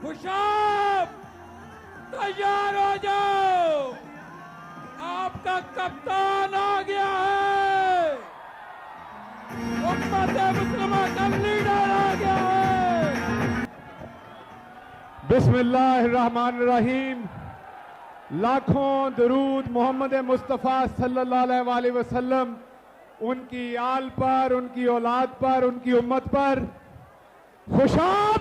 खुशाब तैयार हो जाओ, आपका कप्तान आ गया है, उम्मत मुस्लिमा का लीडर आ गया है। बिस्मिल्लाहिर्रहमानिर्रहीम। लाखों दरूद मोहम्मद मुस्तफ़ा सल्लल्लाहु अलैहि वसल्लम, उनकी आल पर, उनकी औलाद पर, उनकी उम्मत पर। खुशाब,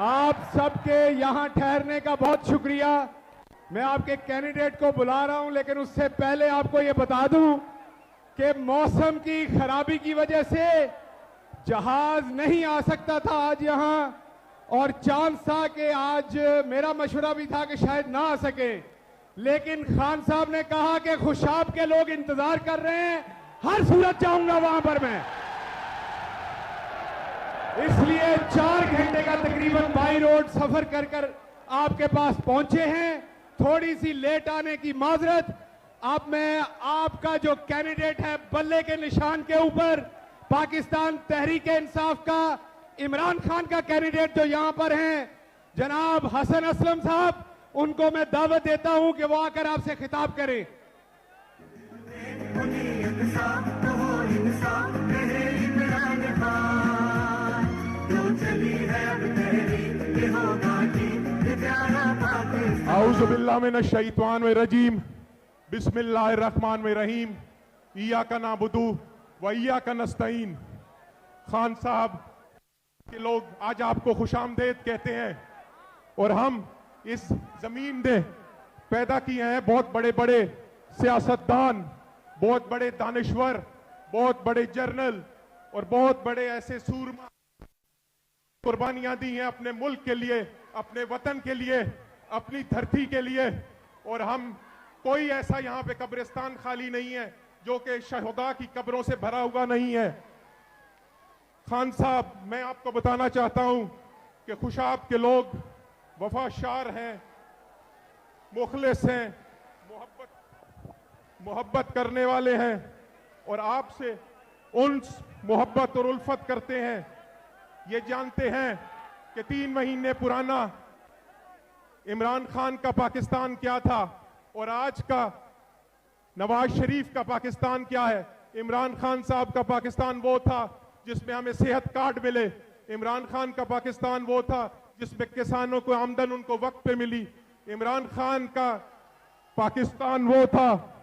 आप सबके यहां ठहरने का बहुत शुक्रिया। मैं आपके कैंडिडेट को बुला रहा हूं, लेकिन उससे पहले आपको यह बता दूं कि मौसम की खराबी की वजह से जहाज नहीं आ सकता था आज यहां, और चांस था कि आज मेरा मशवरा भी था कि शायद ना आ सके, लेकिन खान साहब ने कहा कि खुशाब के लोग इंतजार कर रहे हैं, हर सूरत जाऊंगा वहां पर मैं। इसलिए 4 घंटे का तकरीबन बाई रोड सफर कर कर आपके पास पहुंचे हैं। थोड़ी सी लेट आने की माजरत। अब मैं आपका जो कैंडिडेट है बल्ले के निशान के ऊपर, पाकिस्तान तहरीक इंसाफ का इमरान खान का कैंडिडेट जो यहां पर हैं, जनाब हसन असलम साहब, उनको मैं दावत देता हूं कि वो आकर आपसे खिताब करें। औज़ु बिल्लाहि मिनश शैतानिर रजीम, बिस्मिल्लाहिर्रहमानिर्रहीम, इय्याका नअबुदु व इय्याका नस्तईन। खान साहब के लोग आज आपको खुशामदेद कहते हैं, और हम इस जमीन में पैदा किए हैं बहुत बड़े बड़े सियासतदान, बहुत बड़े दानिश्वर, बहुत बड़े जर्नल और बहुत बड़े ऐसे सूरमा, कुर्बानियां दी हैं अपने मुल्क के लिए, अपने वतन के लिए, अपनी धरती के लिए। और हम कोई ऐसा यहां पे कब्रिस्तान खाली नहीं है जो कि शहदा की कब्रों से भरा हुआ नहीं है। खान साहब, मैं आपको बताना चाहता हूं कि खुशाब के लोग वफाशार हैं, मुखलिस हैं, मोहब्बत करने वाले हैं, और आपसे उन्स, मोहब्बत और उल्फत करते हैं। ये जानते हैं कि 3 महीने पुराना इमरान खान का पाकिस्तान क्या था और आज का नवाज शरीफ का पाकिस्तान क्या है। इमरान खान साहब का पाकिस्तान वो था जिसमें हमें सेहत कार्ड मिले। इमरान खान का पाकिस्तान वो था जिसमें किसानों को आमदन उनको वक्त पे मिली। इमरान खान का पाकिस्तान वो था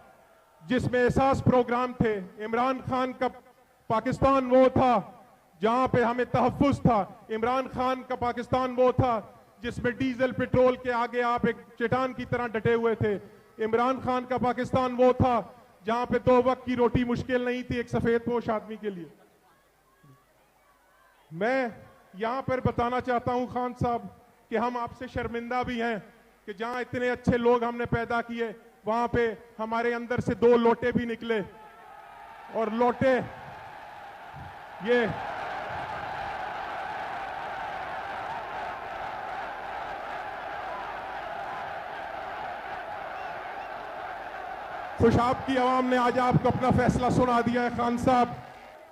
जिसमें एहसास प्रोग्राम थे। इमरान खान का पाकिस्तान वो था जहां पे हमें तहफ्फुज था। इमरान खान का पाकिस्तान वो था जिसमें डीजल पेट्रोल के आगे आप एक चट्टान की तरह डटे हुए थे। इमरान खान का पाकिस्तान वो था जहां पे 2 वक्त की रोटी मुश्किल नहीं थी एक सफेद पोश आदमी के लिए। मैं यहां पर बताना चाहता हूं खान साहब कि हम आपसे शर्मिंदा भी हैं कि जहां इतने अच्छे लोग हमने पैदा किए, वहां पे हमारे अंदर से 2 लोटे भी निकले, और लोटे ये खुशाब की आवाम ने आज आपको अपना फैसला सुना दिया है खान साहब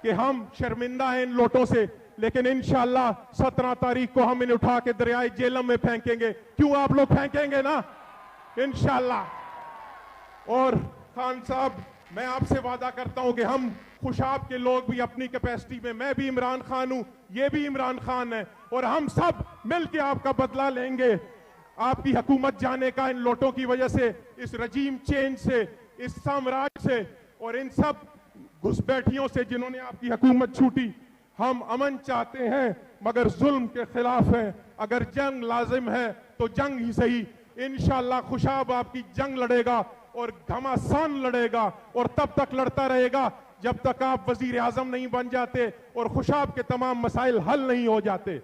कि हम शर्मिंदा हैं इन लोटों से, लेकिन इंशाअल्लाह 17 तारीख को हम इन्हें उठा के दरियाए जेलम में फेंकेंगे। क्यों आप लोग फेंकेंगे ना, इंशाअल्लाह। और खान साहब, मैं आपसे वादा करता हूं कि हम खुशाब के लोग भी अपनी कैपेसिटी में, मैं भी इमरान खान हूं, ये भी इमरान खान है, और हम सब मिलकर आपका बदला लेंगे। आपकी हुकूमत जाने का इन लोटों की वजह से, इस रजीम चेंज से, इस साम्राज्य से और इन सब घुसपैठियों से जिन्होंने आपकी हुकूमत छूटी। हम अमन चाहते हैं मगर जुल्म के खिलाफ हैं। अगर जंग लाजिम है तो जंग ही सही। इंशाअल्लाह खुशाब आपकी जंग लड़ेगा और घमासान लड़ेगा, और तब तक लड़ता रहेगा जब तक आप वजीर आजम नहीं बन जाते और खुशाब के तमाम मसाइल हल नहीं हो जाते।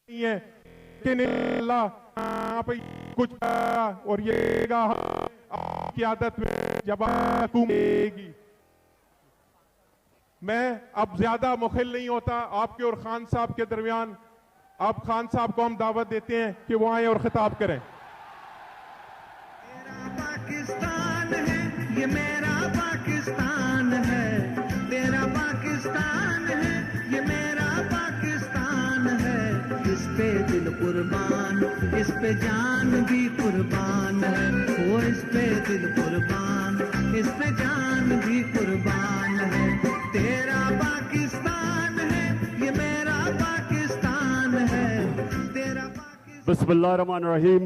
है लेकिन अल्लाह यहाँ पे कुछ और ये की आदत में जब हुकूमत मैं अब ज्यादा मुखिल नहीं होता आपके और खान साहब के दरमियान। आप खान साहब को हम दावत देते हैं कि वो आए और खिताब करें। पाकिस्तान है, ये मेरा पाकिस्तान है, तेरा पाकिस्तान है, ये मेरा पाकिस्तान है। इस पे दिल कुर्बान, इस पे जान भी कुर्बान है। वो इस पे दिल कुर्बान, इस पे जान भी कुर्बान है। तेरा पाकिस्तान है, ये मेरा पाकिस्तान है, तेरा पाकिस्तान। बिस्मिल्लाहिर्रहमानिर्रहीम।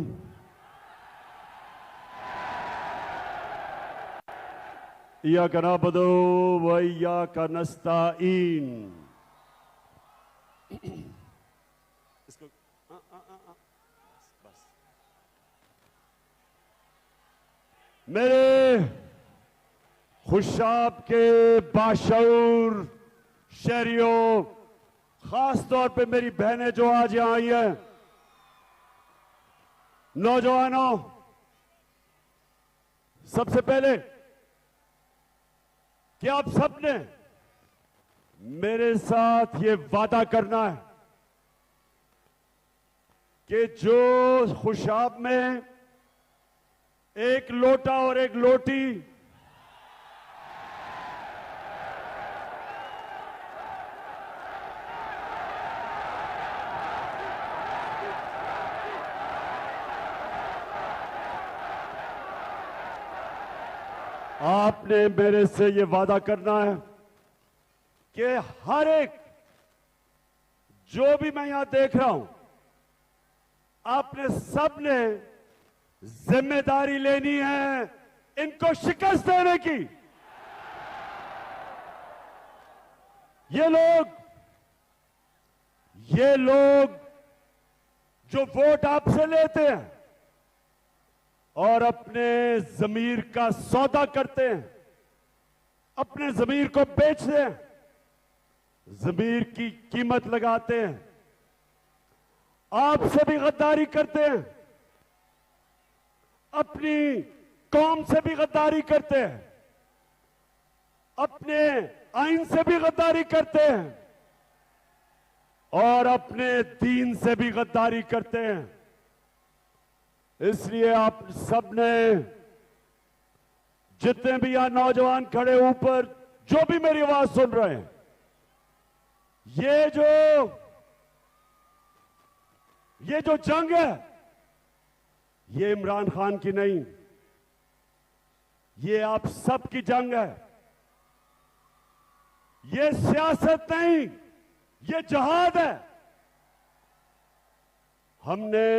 इय्याका नअबुदु व इय्याका नस्तईन। इसको बस। मेरे खुशाब के बाशऊर शहरियों, खास तौर पे मेरी बहनें जो आज यहां आई हैं, नौजवानों, सबसे पहले कि आप सबने मेरे साथ ये वादा करना है कि जो खुशाब में एक लोटा और एक लोटी आपने मेरे से ये वादा करना है कि हर एक जो भी मैं यहां देख रहा हूं, आपने सबने जिम्मेदारी लेनी है इनको शिकस्त देने की। ये लोग जो वोट आपसे लेते हैं और अपने जमीर का सौदा करते हैं, अपने जमीर को बेचते हैं, जमीर की कीमत लगाते हैं, आपसे भी गद्दारी करते हैं, अपनी कौम से भी गद्दारी करते हैं, अपने आइन से भी गद्दारी करते हैं और अपने दीन से भी गद्दारी करते हैं। इसलिए आप सबने, जितने भी यहां नौजवान खड़े ऊपर, जो भी मेरी आवाज सुन रहे हैं, ये जो जंग है, ये इमरान खान की नहीं, ये आप सबकी जंग है। ये सियासत नहीं, ये जहाद है। हमने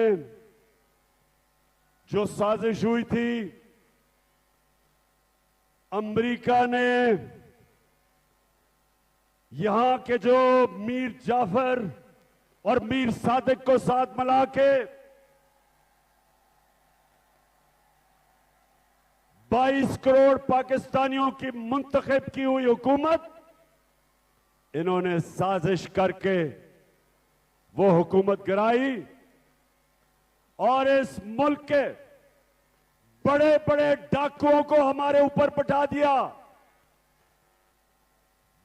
जो साजिश हुई थी, अमेरिका ने यहां के जो मीर जाफर और मीर सादिक को साथ मिला के 22 करोड़ पाकिस्तानियों की मुंतखब की हुई हुकूमत, इन्होंने साजिश करके वो हुकूमत गिराई और इस मुल्क के बड़े बड़े डाकुओं को हमारे ऊपर पटा दिया।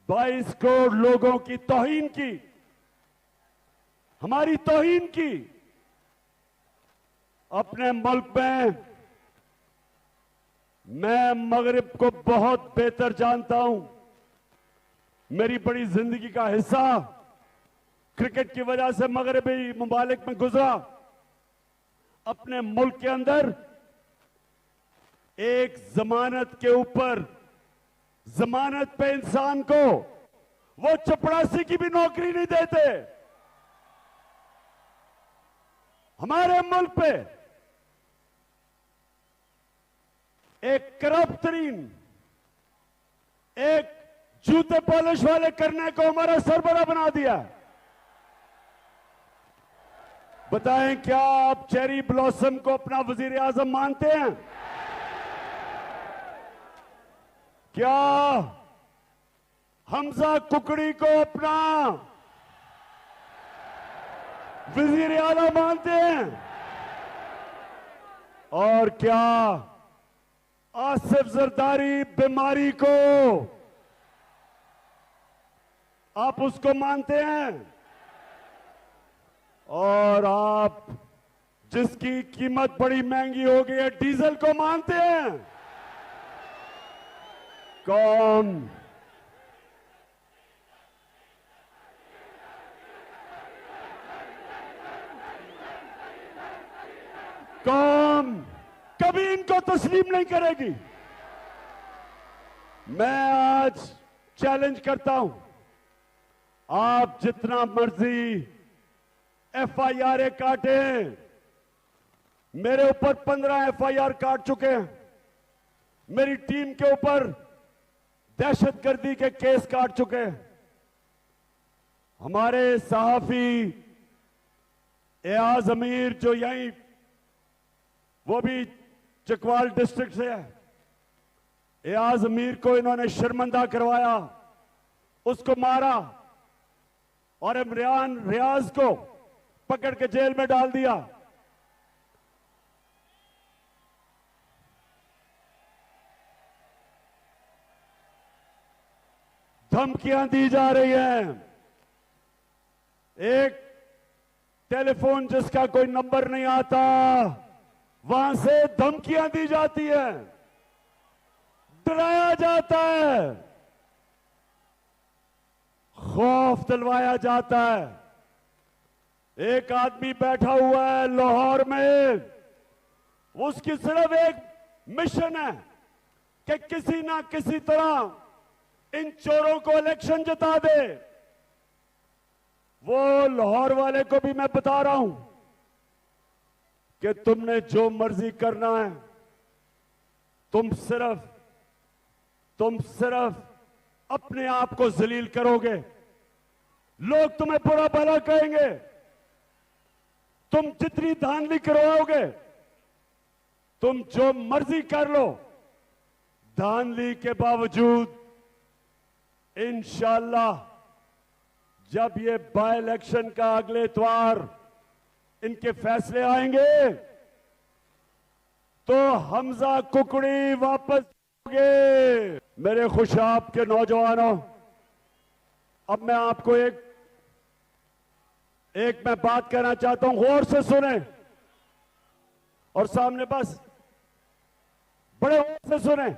22 करोड़ लोगों की तौहीन की, हमारी तौहीन की। अपने मुल्क में मैं मगरिब को बहुत बेहतर जानता हूं। मेरी बड़ी जिंदगी का हिस्सा क्रिकेट की वजह से मगरबी मुमालिक में गुजरा। अपने मुल्क के अंदर एक जमानत के ऊपर, जमानत पे इंसान को वो चपरासी की भी नौकरी नहीं देते। हमारे मुल्क पे एक करप्ट तरीन, एक जूते पॉलिश वाले करने को हमारा सरबरा बना दिया। बताएं, क्या आप चेरी ब्लॉसम को अपना वजीर आजम मानते हैं? क्या हमजा कुकड़ी को अपना वजीर आला मानते हैं? और क्या आसिफ जरदारी बीमारी को आप उसको मानते हैं? और आप जिसकी कीमत बड़ी महंगी हो गई है, डीजल को मानते हैं? कौन कौम कभी इनको तस्लीम नहीं करेगी। मैं आज चैलेंज करता हूं, आप जितना मर्जी एफआईआर काटे, मेरे ऊपर 15 एफआईआर काट चुके हैं, मेरी टीम के ऊपर दहशतगर्दी के केस काट चुके हैं। हमारे सहाफी एयाज अमीर जो यहीं, वो भी चकवाल डिस्ट्रिक्ट से है, एयाज अमीर को इन्होंने शर्मिंदा करवाया, उसको मारा और इमरान रियाज को पकड़ के जेल में डाल दिया। धमकियां दी जा रही हैं। एक टेलीफोन जिसका कोई नंबर नहीं आता, वहां से धमकियां दी जाती है, डराया जाता है, खौफ दिलवाया जाता है। एक आदमी बैठा हुआ है लाहौर में, उसकी सिर्फ एक मिशन है कि किसी ना किसी तरह इन चोरों को इलेक्शन जिता दे। वो लाहौर वाले को भी मैं बता रहा हूं कि तुमने जो मर्जी करना है, तुम सिर्फ अपने आप को जलील करोगे, लोग तुम्हें बुरा भला कहेंगे, तुम जितनी धांधली करवाओगे, तुम जो मर्जी कर लो, धांधली के बावजूद इंशाअल्लाह जब ये बाय इलेक्शन का अगले इतवार इनके फैसले आएंगे तो हमजा कुकड़ी वापस होंगे। मेरे खुशाब के नौजवानों, अब मैं आपको एक मैं बात कहना चाहता हूं, गौर से सुने और सामने बस बड़े गौर से सुने।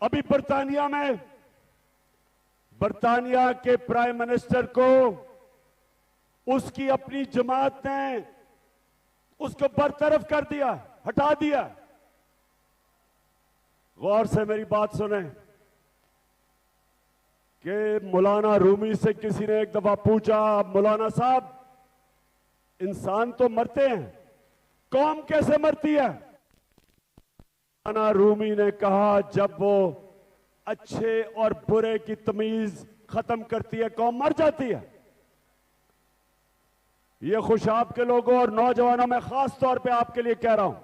अभी बर्तानिया के प्राइम मिनिस्टर को उसकी अपनी जमात ने उसको बरतरफ कर दिया, हटा दिया। गौर से मेरी बात सुने कि मौलाना रूमी से किसी ने एक दफा पूछा, मौलाना साहब इंसान तो मरते हैं, कौम कैसे मरती है? मौलाना रूमी ने कहा, जब वो अच्छे और बुरे की तमीज खत्म करती है, कौम मर जाती है। ये खुशाब के लोगों और नौजवानों में खास तौर पे आपके लिए कह रहा हूं,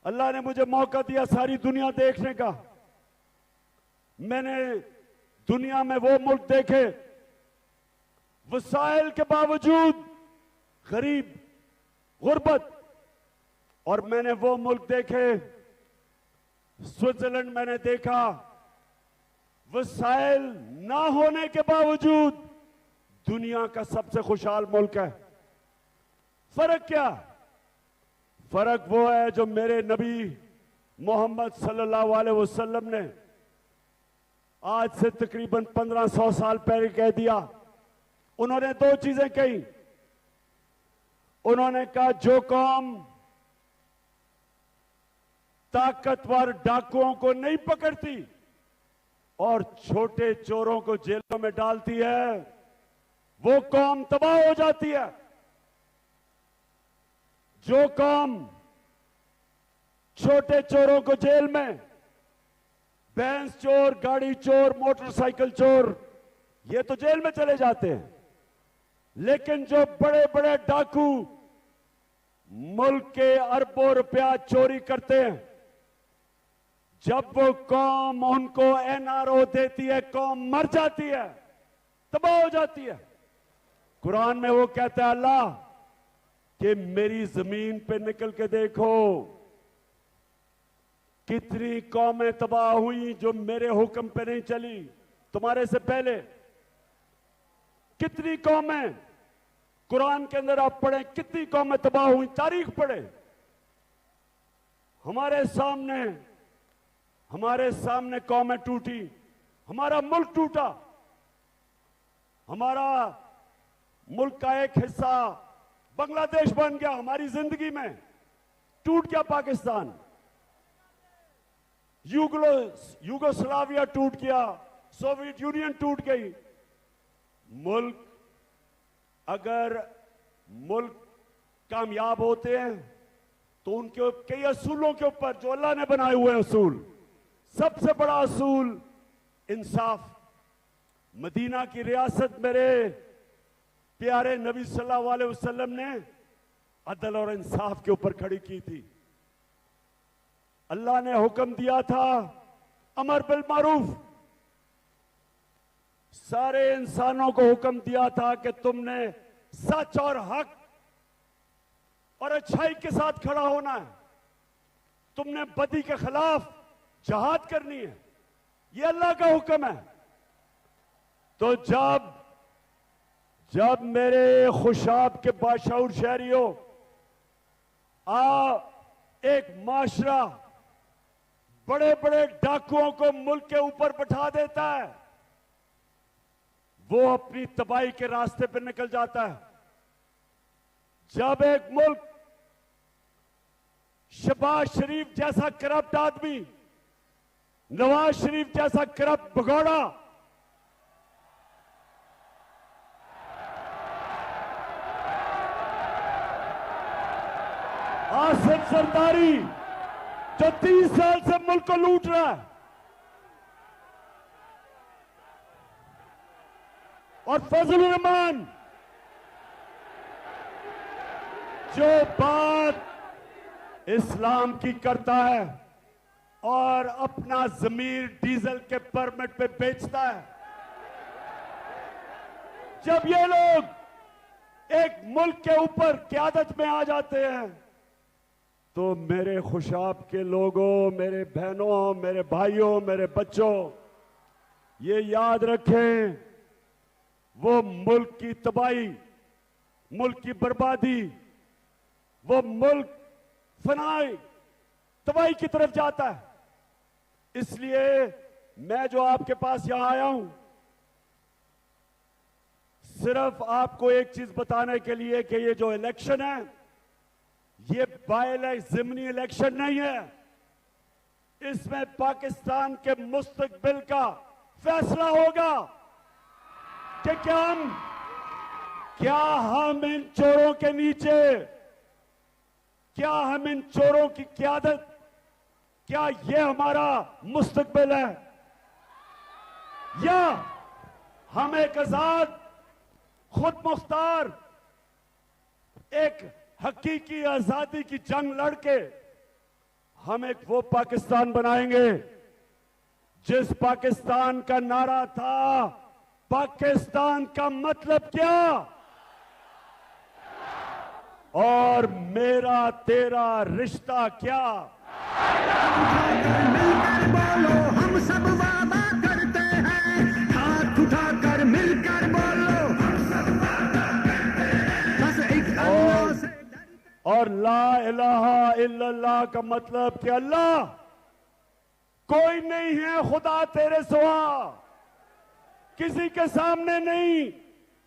अल्लाह ने मुझे मौका दिया सारी दुनिया देखने का। मैंने दुनिया में वो मुल्क देखे वसाइल के बावजूद गरीब, गुर्बत, और मैंने वो मुल्क देखे, स्विट्जरलैंड मैंने देखा, वसाइल ना होने के बावजूद दुनिया का सबसे खुशहाल मुल्क है। फर्क क्या? फर्क वो है जो मेरे नबी मोहम्मद सल्लल्लाहु अलैहि वसल्लम ने आज से तकरीबन 1500 साल पहले कह दिया। उन्होंने दो चीजें कही। उन्होंने कहा, जो कौम ताकतवर डाकुओं को नहीं पकड़ती और छोटे चोरों को जेलों में डालती है, वो कौम तबाह हो जाती है। जो कौम छोटे चोरों को जेल में, भैंस चोर, गाड़ी चोर, मोटरसाइकिल चोर, ये तो जेल में चले जाते हैं, लेकिन जो बड़े बड़े डाकू मुल्क के अरबों रुपया चोरी करते हैं, जब वो कौम उनको एनआरओ देती है, कौम मर जाती है, तबाह हो जाती है। कुरान में वो कहता है अल्लाह कि मेरी जमीन पे निकल के देखो कितनी कौमें तबाह हुई जो मेरे हुक्म पे नहीं चली। तुम्हारे से पहले कितनी कौमें, कुरान के अंदर आप पढ़ें, कितनी कौमें तबाह हुई, तारीख पढ़े। हमारे सामने कौमें टूटी, हमारा मुल्क टूटा, हमारा मुल्क का एक हिस्सा बांग्लादेश बन गया, हमारी जिंदगी में टूट गया पाकिस्तान, यूगोस्लाविया टूट गया, सोवियत यूनियन टूट गई। अगर मुल्क कामयाब होते हैं तो उनके कई असूलों के ऊपर जो अल्लाह ने बनाए हुए असूल, सबसे बड़ा असूल इंसाफ। मदीना की रियासत मेरे प्यारे नबी सल्लल्लाहु अलैहि वसल्लम ने अदल और इंसाफ के ऊपर खड़ी की थी। अल्लाह ने हुक्म दिया था अमर बिल मारूफ, सारे इंसानों को हुक्म दिया था कि तुमने सच और हक और अच्छाई के साथ खड़ा होना है, तुमने बदी के खिलाफ जहाद करनी है, यह अल्लाह का हुक्म है। तो जब मेरे खुशाब के बाशऊर शहरियों, एक माशरा बड़े बड़े डाकुओं को मुल्क के ऊपर बैठा देता है, वो अपनी तबाही के रास्ते पर निकल जाता है। जब एक मुल्क शहबाज शरीफ जैसा करप्ट आदमी, नवाज शरीफ जैसा करप्ट भगोड़ा आसिफ जरदारी जो 30 साल से मुल्क को लूट रहा है, और फजलुर रहमान जो बात इस्लाम की करता है और अपना जमीर डीजल के परमिट पे बेचता है, जब ये लोग एक मुल्क के ऊपर क़यादत में आ जाते हैं तो मेरे खुशाब के लोगों, मेरे बहनों, मेरे भाइयों, मेरे बच्चों, ये याद रखें, वो मुल्क की तबाही, मुल्क की बर्बादी, वो मुल्क फनाई तबाही की तरफ जाता है। इसलिए मैं जो आपके पास यहां आया हूं, सिर्फ आपको एक चीज बताने के लिए कि ये जो इलेक्शन है, ये ज़िमनी इलेक्शन नहीं है, इसमें पाकिस्तान के मुस्तकबिल का फैसला होगा कि क्या हम इन चोरों के नीचे, क्या हम इन चोरों की क़यादत, क्या ये हमारा मुस्तकबिल है, या हम एक आजाद, खुद मुख्तार, एक हकीकी आजादी की जंग लड़के हम एक वो पाकिस्तान बनाएंगे जिस पाकिस्तान का नारा था, पाकिस्तान का मतलब क्या, और मेरा तेरा रिश्ता क्या। मिलकर बोलो, हम सब वादा करते हैं, हाथ उठाकर मिलकर बोलो, हम सब वादा करते हैं, बस एक अल्लाह से। और ला इलाहा इल्लल्लाह का मतलब कि अल्लाह कोई नहीं है खुदा तेरे सिवा, किसी के सामने नहीं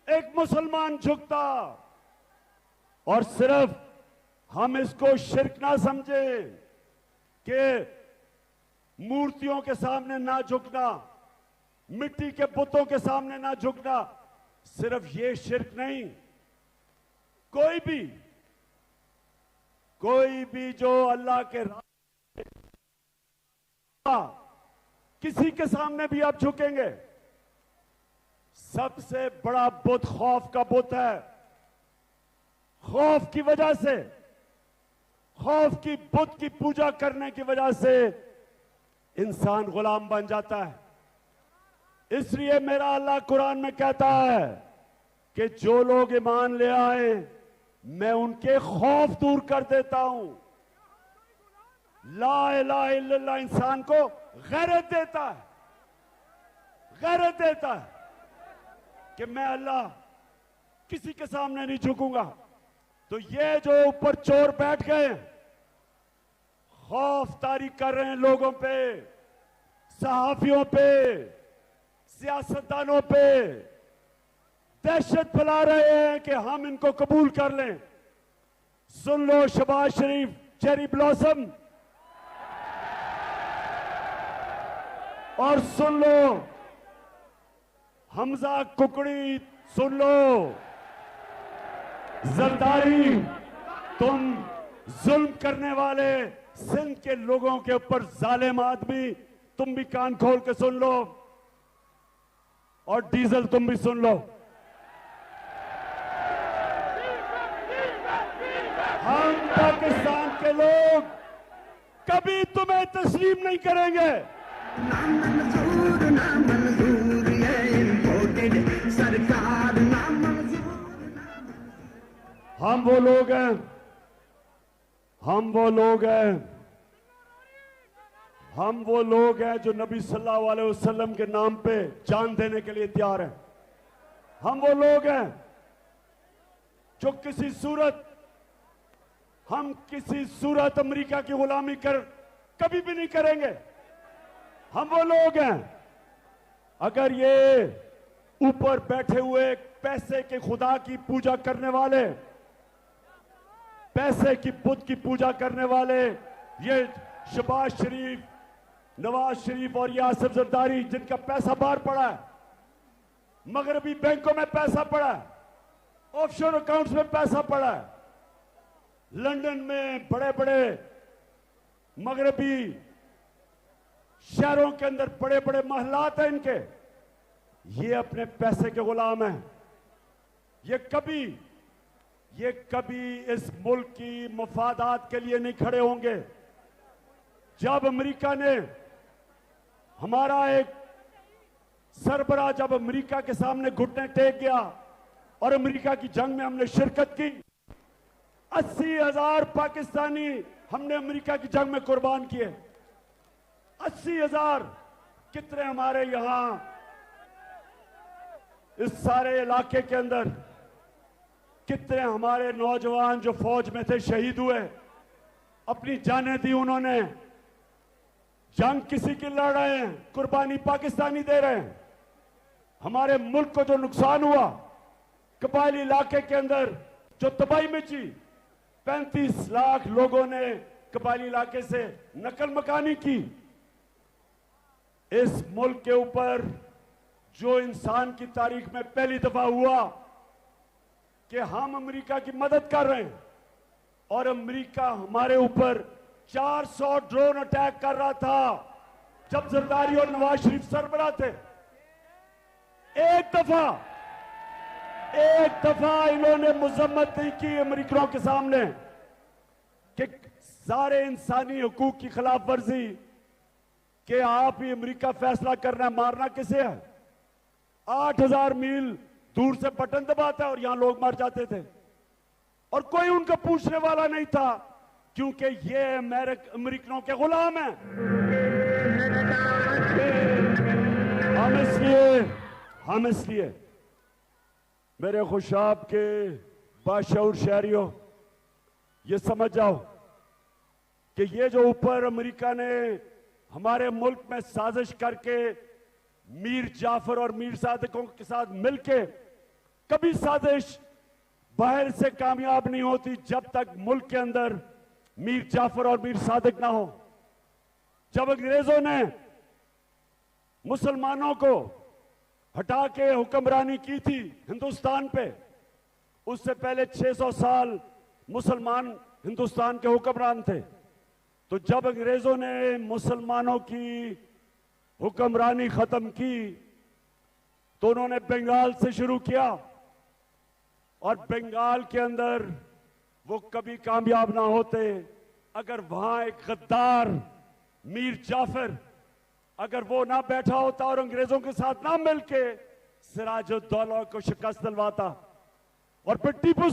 एक मुसलमान झुकता। और सिर्फ हम इसको शिर्क ना समझें कि मूर्तियों के सामने ना झुकना, मिट्टी के बुतों के सामने ना झुकना, सिर्फ ये शिर्क नहीं, कोई भी जो अल्लाह के किसी के सामने भी आप झुकेंगे। सबसे बड़ा बुत खौफ का बुत है। खौफ की वजह से, खौफ की बुत की पूजा करने की वजह से इंसान गुलाम बन जाता है। इसलिए मेरा अल्लाह कुरान में कहता है कि जो लोग ईमान ले आए मैं उनके खौफ दूर कर देता हूं। ला इलाहा इल्लल्लाह इंसान को गैरत देता है, गैरत देता है कि मैं अल्लाह किसी के सामने नहीं झुकूंगा। तो ये जो ऊपर चोर बैठ गए खौफ तारी कर रहे हैं लोगों पे, सहाफियों पे, सियासतदानों पे, दहशत फैला रहे हैं कि हम इनको कबूल कर लें। सुन लो शहबाज शरीफ चेरी ब्लॉसम, और सुन लो हमजा कुकड़ी, सुन लो जरदारी, तुम जुल्म करने वाले सिंध के लोगों के ऊपर जालिम आदमी, तुम भी कान खोल के सुन लो, और डीजल तुम भी सुन लो। हम पाकिस्तान के लोग कभी तुम्हें तस्लीम नहीं करेंगे। ना मंजूर ये इम्पोर्टेड सरकार, ना मंजूर। हम वो लोग हैं, हम वो लोग हैं, हम वो लोग हैं जो नबी सल्लल्लाहु अलैहि वसल्लम के नाम पे जान देने के लिए तैयार हैं। हम वो लोग हैं जो किसी सूरत अमेरिका की गुलामी कर कभी भी नहीं करेंगे। हम वो लोग हैं, अगर ये ऊपर बैठे हुए पैसे के खुदा की पूजा करने वाले, पैसे की बुत की पूजा करने वाले, ये शहबाज शरीफ, नवाज शरीफ और ये आसिफ जरदारी, जिनका पैसा बाहर पड़ा है, मगरबी बैंकों में पैसा पड़ा है, ऑफशोर अकाउंट्स में पैसा पड़ा है, लंदन में बड़े बड़े मगरबी शहरों के अंदर बड़े बड़े महलात हैं इनके, ये अपने पैसे के गुलाम हैं। ये कभी इस मुल्क की मफादात के लिए नहीं खड़े होंगे। जब अमेरिका ने हमारा एक सरबराह जब अमेरिका के सामने घुटने टेक गया और अमेरिका की जंग में हमने शिरकत की, 80,000 पाकिस्तानी हमने अमेरिका की जंग में कुर्बान किए। 80,000 कितने हमारे यहां इस सारे इलाके के अंदर कितने हमारे नौजवान जो फौज में थे शहीद हुए, अपनी जानें दी उन्होंने। जंग किसी की लड़ रहे हैं, कुर्बानी पाकिस्तानी दे रहे हैं। हमारे मुल्क को जो नुकसान हुआ, कबायली इलाके के अंदर जो तबाही मची, 35 लाख लोगों ने कबायली इलाके से नकल मकानी की। इस मुल्क के ऊपर जो इंसान की तारीख में पहली दफा हुआ कि हम अमेरिका की मदद कर रहे हैं, और अमेरिका हमारे ऊपर 400 ड्रोन अटैक कर रहा था जब जरदारी और नवाज शरीफ सरबराह थे। एक दफा इन्होंने मजम्मत नहीं की अमेरिकनों के सामने कि सारे इंसानी हुकूक की खिलाफ वर्जी, कि आप ही अमेरिका फैसला करना मारना किसे है। 8,000 मील दूर से बटन दबाता है और यहां लोग मर जाते थे, और कोई उनका पूछने वाला नहीं था, क्योंकि ये अमेरिकनों के गुलाम हैं। हम इसलिए मेरे खुशाब के बाशऊर शहरियों, ये समझ जाओ कि ये जो ऊपर अमेरिका ने हमारे मुल्क में साजिश करके मीर जाफर और मीर सादिकों के साथ मिलके, कभी साजिश बाहर से कामयाब नहीं होती जब तक मुल्क के अंदर मीर जाफर और मीर सादिक ना हो। जब अंग्रेजों ने मुसलमानों को हटा के हुक्मरानी की थी हिंदुस्तान पे, उससे पहले 600 साल मुसलमान हिंदुस्तान के हुक्मरान थे। तो जब अंग्रेजों ने मुसलमानों की हुक्मरानी खत्म की, तो उन्होंने बंगाल से शुरू किया, और बंगाल के अंदर वो कभी कामयाब ना होते अगर वहां एक गद्दार मीर जाफर अगर वो ना बैठा होता और अंग्रेजों के साथ ना मिलके सिराजुद्दौला को शिकस्त दिलवाता। और फिर टीपू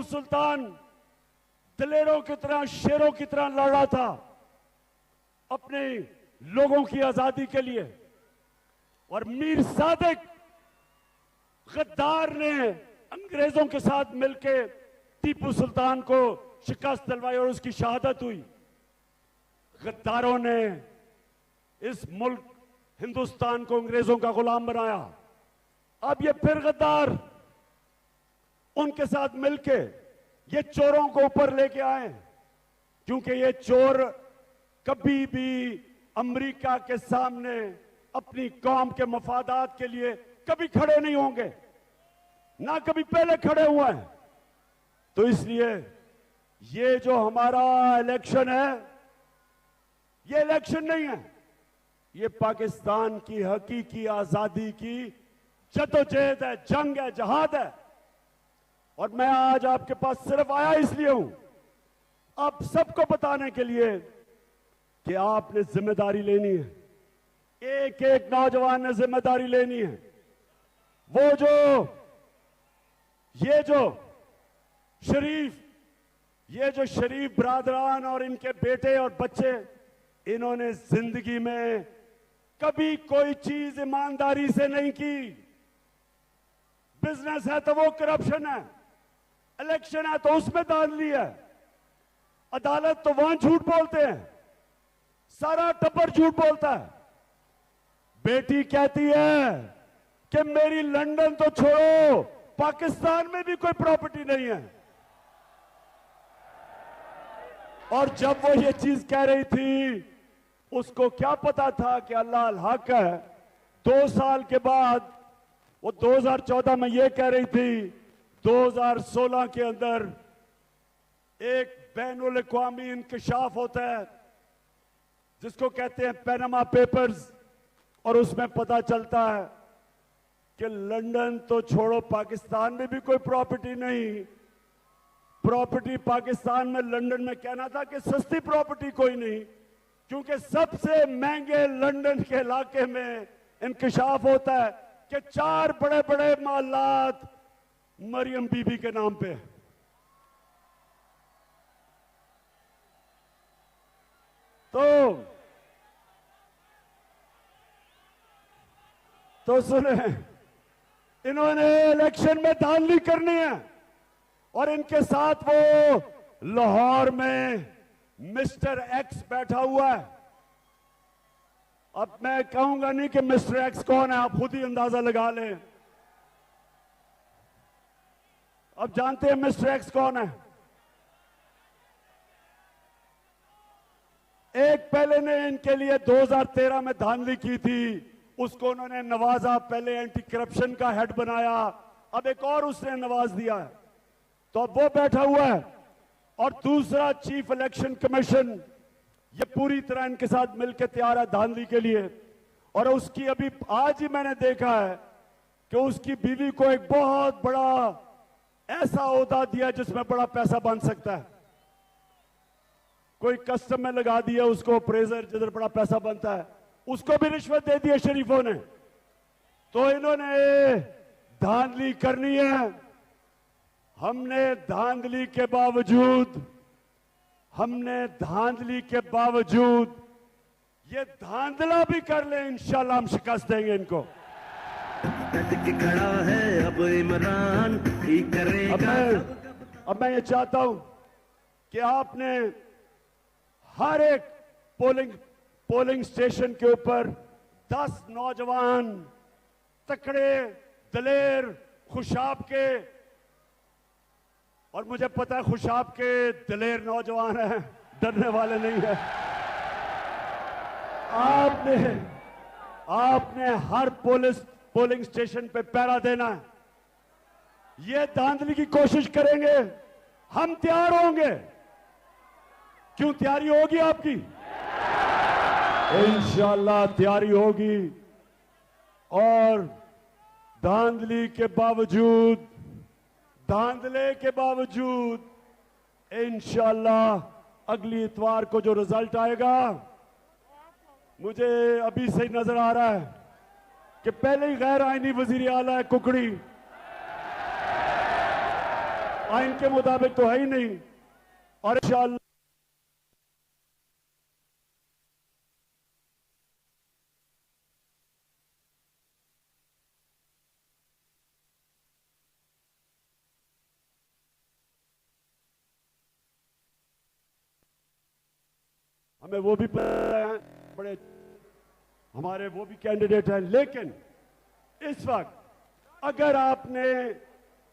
सुल्तान दिलेरों की तरह, शेरों की तरह लड़ रहा था, अपने लोगों की आजादी के लिए। और मीर सादिक गद्दार ने अंग्रेजों के साथ मिलकर टीपू सुल्तान को शिकस्त दिलवाई और उसकी शहादत हुई। गद्दारों ने इस मुल्क हिंदुस्तान को अंग्रेजों का गुलाम बनाया। अब ये फिर गद्दार उनके साथ मिलके ये चोरों को ऊपर लेके आए, क्योंकि ये चोर कभी भी अमेरिका के सामने अपनी कौम के मफादात के लिए कभी खड़े नहीं होंगे, ना कभी पहले खड़े हुए हैं। तो इसलिए ये जो हमारा इलेक्शन है, ये इलेक्शन नहीं है, ये पाकिस्तान की हकीकी आजादी की जद्दोजहद है, जंग है, जहाद है। और मैं आज आपके पास सिर्फ आया इसलिए हूं, आप सबको बताने के लिए कि आपने जिम्मेदारी लेनी है। एक एक नौजवान ने जिम्मेदारी लेनी है। वो जो ये जो शरीफ ब्रादरान और इनके बेटे और बच्चे, इन्होंने जिंदगी में कभी कोई चीज ईमानदारी से नहीं की। बिजनेस है तो वो करप्शन है, इलेक्शन है तो उसमें धांधली है, अदालत तो वहां झूठ बोलते हैं, सारा टब्बर झूठ बोलता है। बेटी कहती है कि मेरी लंदन तो छोड़ो, पाकिस्तान में भी कोई प्रॉपर्टी नहीं है। और जब वो ये चीज कह रही थी, उसको क्या पता था कि अल्लाह अल हक है। 2 साल के बाद वो 2014 में ये कह रही थी, 2016 के अंदर एक बैनुल अक़वामी इंकशाफ होता है जिसको कहते हैं पैनामा पेपर्स, और उसमें पता चलता है कि लंदन तो छोड़ो, पाकिस्तान में भी कोई प्रॉपर्टी नहीं। प्रॉपर्टी पाकिस्तान में, लंदन में कहना था कि सस्ती प्रॉपर्टी कोई नहीं, क्योंकि सबसे महंगे लंदन के इलाके में इंकशाफ होता है कि 4 बड़े बड़े मालात मरियम बीबी के नाम पे। तो सुने, इन्होंने इलेक्शन में धांधली करनी है और इनके साथ वो लाहौर में मिस्टर एक्स बैठा हुआ है। अब मैं कहूंगा नहीं कि मिस्टर एक्स कौन है, आप खुद ही अंदाजा लगा लें। अब जानते हैं मिस्टर एक्स कौन है। एक पहले ने इनके लिए 2013 में धांधली की थी, उसको उन्होंने नवाजा, पहले एंटी करप्शन का हेड बनाया, अब एक और उसने नवाज दिया है, तो अब वो बैठा हुआ है। और दूसरा चीफ इलेक्शन कमीशन, ये पूरी तरह इनके साथ मिलकर तैयार है धांधली के लिए। और उसकी अभी आज ही मैंने देखा है कि उसकी बीवी को एक बहुत बड़ा ऐसा ओहदा दिया जिसमें बड़ा पैसा बन सकता है। कोई कस्टम में लगा दिया उसको, अप्रेजर, जिधर बड़ा पैसा बनता है, उसको भी रिश्वत दे दी है शरीफों ने। तो इन्होंने धांधली करनी है। हमने धांधली के बावजूद ये धांधला भी कर ले, इंशाल्लाह हम शिकस्त देंगे इनको। खड़ा है अब इमरान ही करेगा। अब मैं ये चाहता हूं कि आपने हर एक पोलिंग स्टेशन के ऊपर 10 नौजवान तकड़े, दलेर, खुशाब के, और मुझे पता है खुशाब के दलेर नौजवान हैं, डरने वाले नहीं है। आपने हर पोलिंग स्टेशन पे पहरा देना है। ये धांधली की कोशिश करेंगे, हम तैयार होंगे। क्यों तैयारी होगी आपकी? इंशाल्लाह तैयारी होगी। और धांधले के बावजूद इंशाल्लाह अगली इतवार को जो रिजल्ट आएगा, मुझे अभी से ही नजर आ रहा है कि पहले ही गैर आईनी वजीर आला है कुकड़ी, आइन के मुताबिक तो है ही नहीं। और इंशाल्लाह हमें वो भी पता है, बड़े हमारे वो भी कैंडिडेट हैं। लेकिन इस वक्त अगर आपने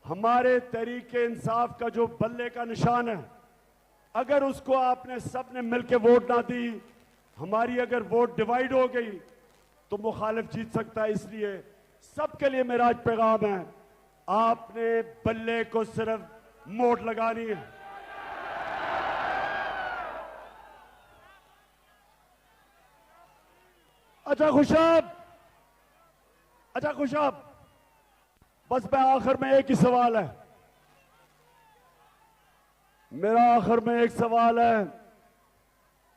हमारे तहरीके इंसाफ का जो बल्ले का निशान है, अगर उसको आपने सबने मिलकर वोट ना दी, हमारी अगर वोट डिवाइड हो गई तो मुखालिफ जीत सकता है। इसलिए सबके लिए मेरा आज पैगाम है, आपने बल्ले को सिर्फ मोड़ लगानी है। अच्छा खुशाब, बस मैं आखिर में एक ही सवाल है, मेरा आखिर में एक सवाल है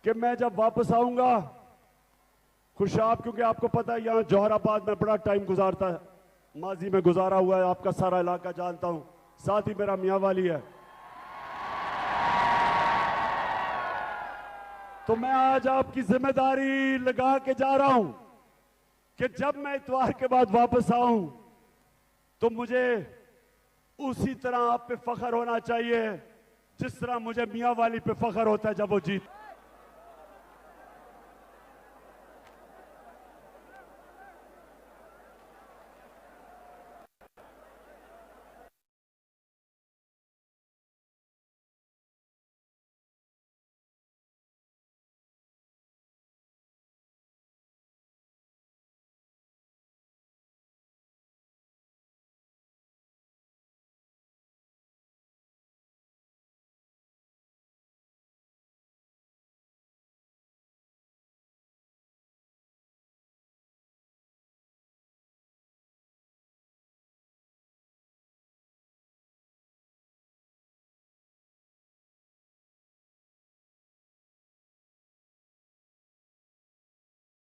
कि मैं जब वापस आऊंगा, खुशाब, क्योंकि आपको पता है यहां जौहराबाद में बड़ा टाइम गुजारता है, माजी में गुजारा हुआ है, आपका सारा इलाका जानता हूं, साथ ही मेरा मियां वाली है। तो मैं आज आपकी जिम्मेदारी लगा के जा रहा हूं कि जब मैं इतवार के बाद वापस आऊं तो मुझे उसी तरह आप पे फख्र होना चाहिए जिस तरह मुझे मियां वाली पे फख्र होता है जब वो जीत